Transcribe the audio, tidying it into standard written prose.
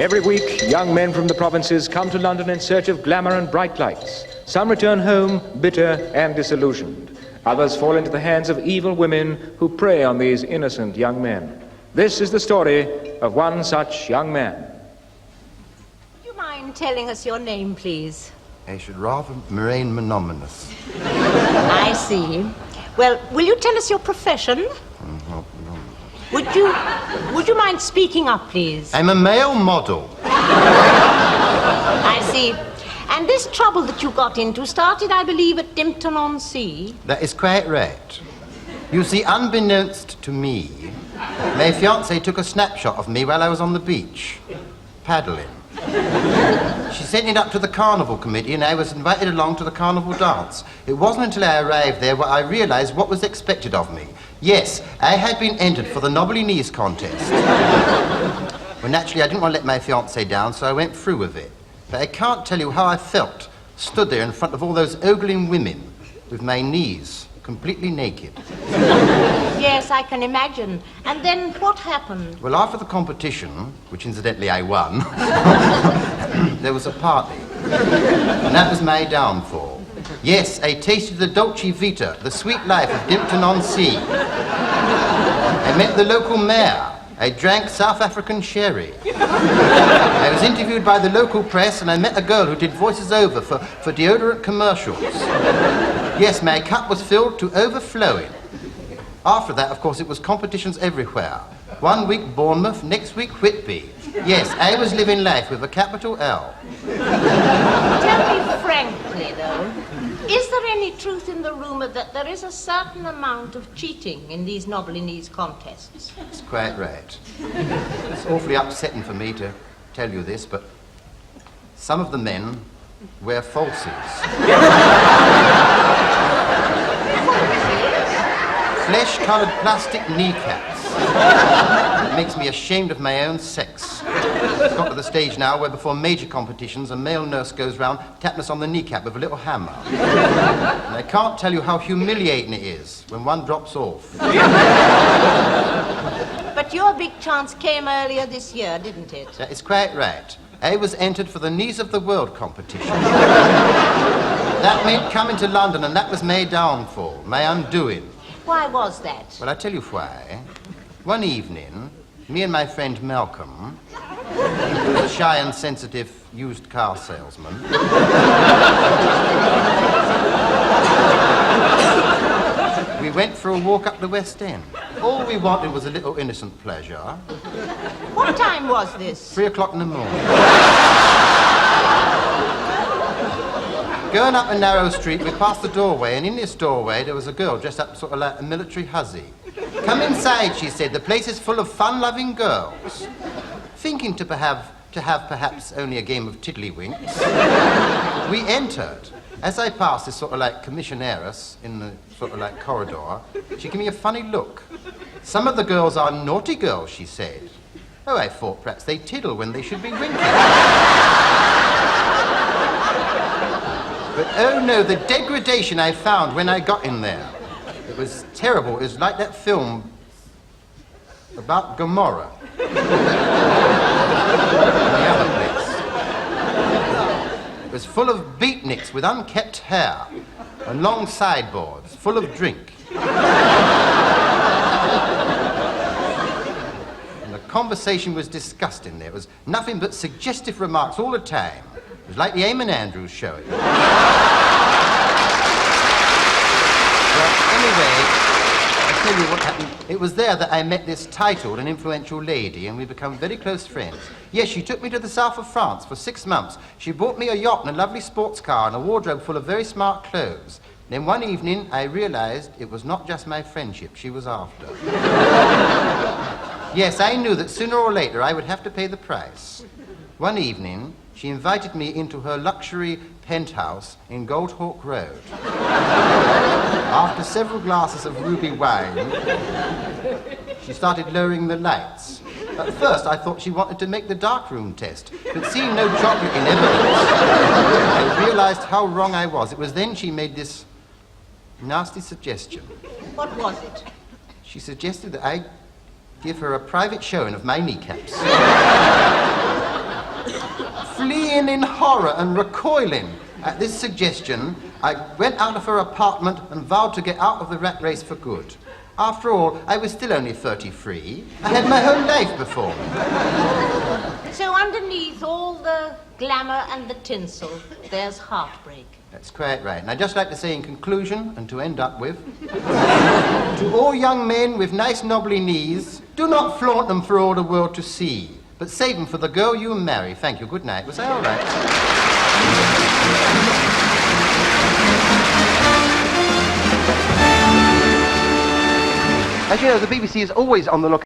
Every week, young men from the provinces come to London in search of glamour and bright lights. Some return home bitter and disillusioned. Others fall into the hands of evil women who prey on these innocent young men. This is the story of one such young man. Would you mind telling us your name, please? I should rather remain monogamous. I see. Well, will you tell us your profession? Would you mind speaking up, please? I'm a male model. I see. And this trouble that you got into started, I believe, at Dimpton-on-Sea? That is quite right. You see, unbeknownst to me, my fiancée took a snapshot of me while I was on the beach, paddling. She sent it up to the carnival committee and I was invited along to the carnival dance. It wasn't until I arrived there where I realized what was expected of me. Yes, I had been entered for the Knobbly Knees contest. Well, naturally, I didn't want to let my fiancée down, so I went through with it. But I can't tell you how I felt, stood there in front of all those ogling women with my knees completely naked. Yes, I can imagine. And then what happened? Well, after the competition, which incidentally I won, there was a party. And that was my downfall. Yes, I tasted the dolce vita, the sweet life of Dimpton-on-Sea. I met the local mayor. I drank South African sherry. I was interviewed by the local press and I met a girl who did voices over for deodorant commercials. Yes, my cup was filled to overflowing. After that, of course, it was competitions everywhere. One week Bournemouth, next week Whitby. Yes, I was living life with a capital L. Tell me frankly, though, is there any truth in the rumour that there is a certain amount of cheating in these Knobbly Knees contests? That's quite right. It's awfully upsetting for me to tell you this, but some of the men wear falsies. Flesh-coloured plastic kneecaps. It makes me ashamed of my own sex. It's got to the stage now where before major competitions a male nurse goes round tapping us on the kneecap with a little hammer. And I can't tell you how humiliating it is when one drops off. But your big chance came earlier this year, didn't it? That is quite right. I was entered for the Knees of the World competition. That meant coming to London, and that was my downfall, my undoing. Why was that? Well, I'll tell you why. One evening, me and my friend Malcolm, who was a shy and sensitive used car salesman, we went for a walk up the West End. All we wanted was a little innocent pleasure. What time was this? 3 o'clock in the morning. Going up a narrow street, we passed the doorway, and in this doorway there was a girl dressed up sort of like a military hussy. Come inside, she said. The place is full of fun-loving girls. Thinking to have perhaps only a game of tiddlywinks, we entered. As I passed this sort of like commissionairess in the sort of like corridor, she gave me a funny look. Some of the girls are naughty girls, she said. Oh, I thought perhaps they tiddle when they should be winking. But oh no, the degradation I found when I got in there. It was terrible. It was like that film about Gomorrah. The other place. It was full of beatniks with unkept hair and long sideboards, full of drink. And the conversation was disgusting. There was nothing but suggestive remarks all the time. It was like the Eamon Andrews show. Well, anyway, I'll tell you what happened. It was there that I met this titled and influential lady, and we became very close friends. Yes, she took me to the south of France for 6 months. She bought me a yacht and a lovely sports car and a wardrobe full of very smart clothes. Then one evening, I realized it was not just my friendship she was after. Yes, I knew that sooner or later I would have to pay the price. One evening, she invited me into her luxury penthouse in Goldhawk Road. After several glasses of ruby wine, she started lowering the lights. At first, I thought she wanted to make the darkroom test, but seeing no chocolate in evidence, I realized how wrong I was. It was then she made this nasty suggestion. What was it? She suggested that I give her a private showing of my kneecaps. fleeing in horror and recoiling at this suggestion, I went out of her apartment and vowed to get out of the rat race for good. After all, I was still only 33. I had my whole life before me. So underneath all the glamour and the tinsel, there's heartbreak. That's quite right. And I'd just like to say in conclusion, and to end up with, to all young men with nice knobbly knees, do not flaunt them for all the world to see, but save them for the girl you marry. Thank you. Good night. Was that all right? As you know, the BBC is always on the lookout